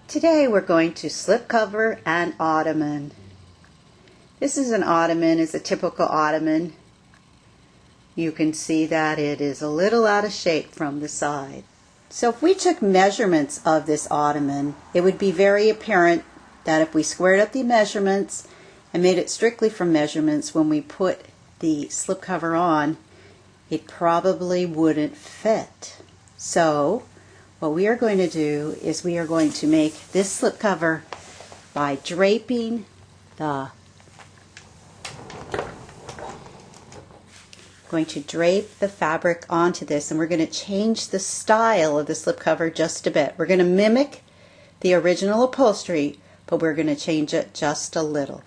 Today we're going to slipcover an ottoman. This is an ottoman, it's a typical ottoman. You can see that it is a little out of shape from the side. So if we took measurements of this ottoman, it would be very apparent that if we squared up the measurements and made it strictly from measurements, when we put the slipcover on, it probably wouldn't fit. So what we are going to do is we are going to make this slipcover by draping the fabric onto this, and we're going to change the style of the slipcover just a bit. We're going to mimic the original upholstery, but we're going to change it just a little.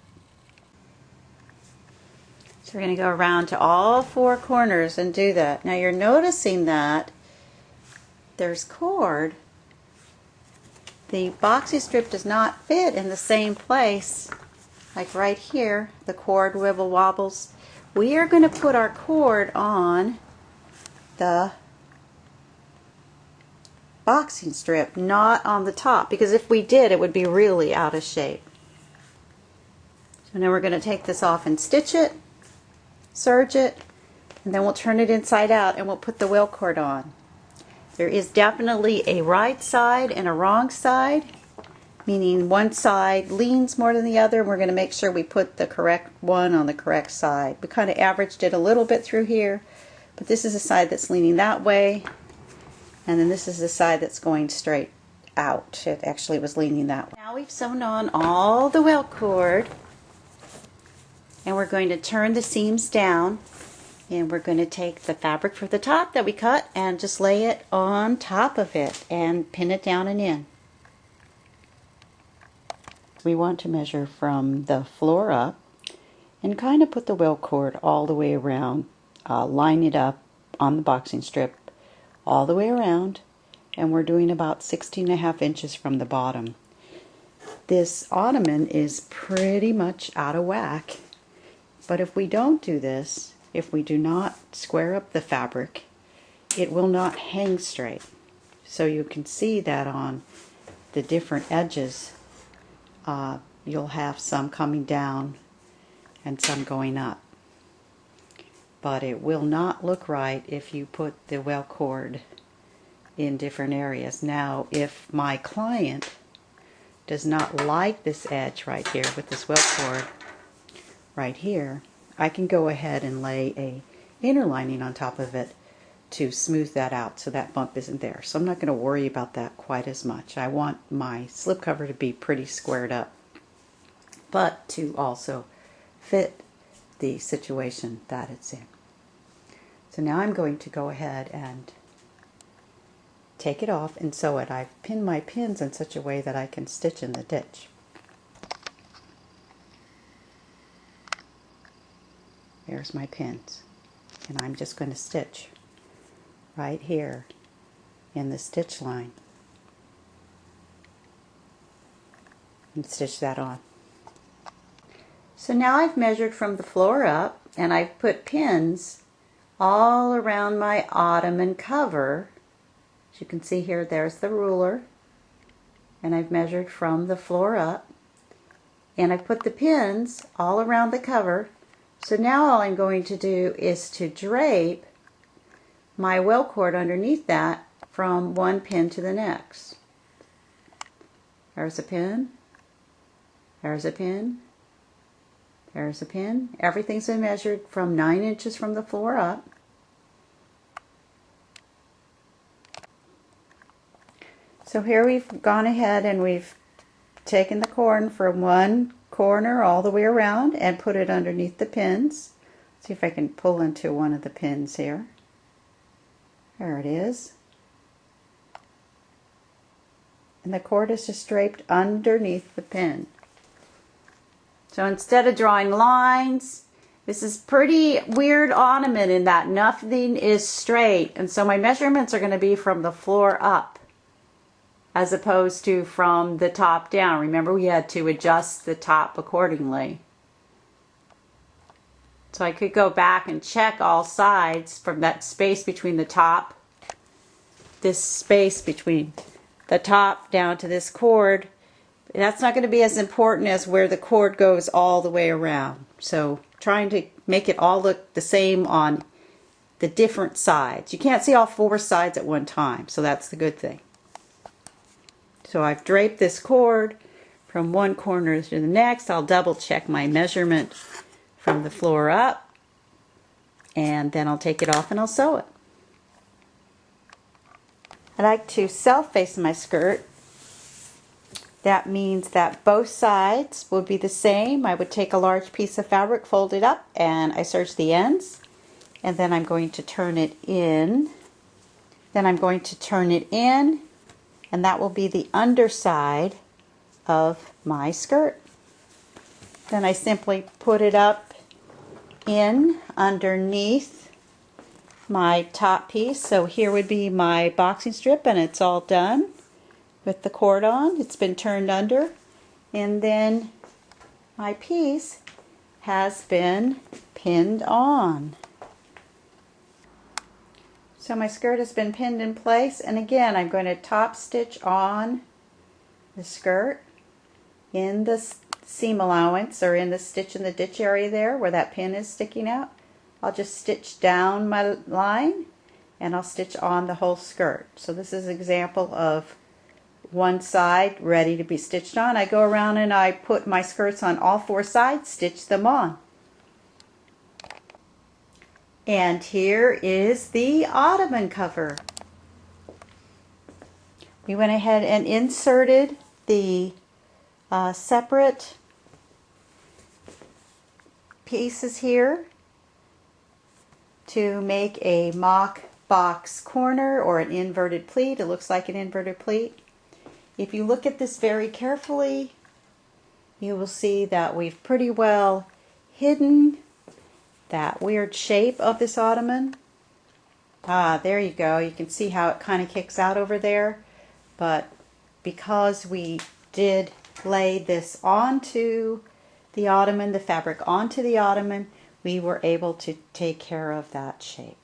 So we're going to go around to all four corners and do that. Now you're noticing that there's cord. The boxy strip does not fit in the same place. Like right here, the cord wibble wobbles. We are going to put our cord on the boxing strip, not on the top, because if we did, it would be really out of shape. So now we're going to take this off and stitch it, serge it, and then we'll turn it inside out and we'll put the welt cord on. There is definitely a right side and a wrong side, meaning one side leans more than the other, and we're going to make sure we put the correct one on the correct side. We kind of averaged it a little bit through here, but this is the side that's leaning that way, and then this is the side that's going straight out. It actually was leaning that way. Now we've sewn on all the welt cord, and we're going to turn the seams down. And we're going to take the fabric for the top that we cut and just lay it on top of it and pin it down and in. We want to measure from the floor up and kind of put the welt cord all the way around, line it up on the boxing strip all the way around, and we're doing about 16.5 inches from the bottom. This ottoman is pretty much out of whack, but if we don't do this, if we do not square up the fabric, it will not hang straight. So you can see that on the different edges, you'll have some coming down and some going up. But it will not look right if you put the welt cord in different areas. Now, if my client does not like this edge right here with this welt cord right here, I can go ahead and lay a inner lining on top of it to smooth that out so that bump isn't there. So I'm not going to worry about that quite as much. I want my slipcover to be pretty squared up, but to also fit the situation that it's in. So now I'm going to go ahead and take it off and sew it. I've pinned my pins in such a way that I can stitch in the ditch. There's my pins, and I'm just going to stitch right here in the stitch line and stitch that on. So now I've measured from the floor up, and I've put pins all around my ottoman cover. As you can see here, there's the ruler, and I've measured from the floor up, and I've put the pins all around the cover. So now all I'm going to do is to drape my welt cord underneath that from one pin to the next. There's a pin, there's a pin, there's a pin. Everything's been measured from 9 inches from the floor up. So here we've gone ahead and we've taken the cord from one corner all the way around and put it underneath the pins. See if I can pull into one of the pins here. There it is. And the cord is just draped underneath the pin. So instead of drawing lines, this is pretty weird ottoman in that nothing is straight, and so my measurements are going to be from the floor up as opposed to from the top down. Remember, we had to adjust the top accordingly. So I could go back and check all sides from that space between the top, this space between the top down to this cord, that's not going to be as important as where the cord goes all the way around. So trying to make it all look the same on the different sides. You can't see all 4 sides at one time, so that's the good thing. So I've draped this cord from one corner to the next. I'll double check my measurement from the floor up, and then I'll take it off and I'll sew it. I like to self-face my skirt. That means that both sides would be the same. I would take a large piece of fabric, fold it up, and I serge the ends. And then I'm going to turn it in. Then I'm going to turn it in, and that will be the underside of my skirt. Then I simply put it up in underneath my top piece. So here would be my boxing strip, and it's all done with the cord on. It's been turned under, and then my piece has been pinned on. So my skirt has been pinned in place, and again I'm going to top stitch on the skirt in the seam allowance, or in the stitch in the ditch area there where that pin is sticking out. I'll just stitch down my line and I'll stitch on the whole skirt. So this is an example of one side ready to be stitched on. I go around and I put my skirts on all 4 sides, stitch them on. And here is the ottoman cover. We went ahead and inserted the separate pieces here to make a mock box corner, or an inverted pleat. It looks like an inverted pleat. If you look at this very carefully, you will see that we've pretty well hidden that weird shape of this ottoman. There you go. You can see how it kind of kicks out over there. But because we did lay this onto the ottoman, the fabric onto the ottoman, we were able to take care of that shape.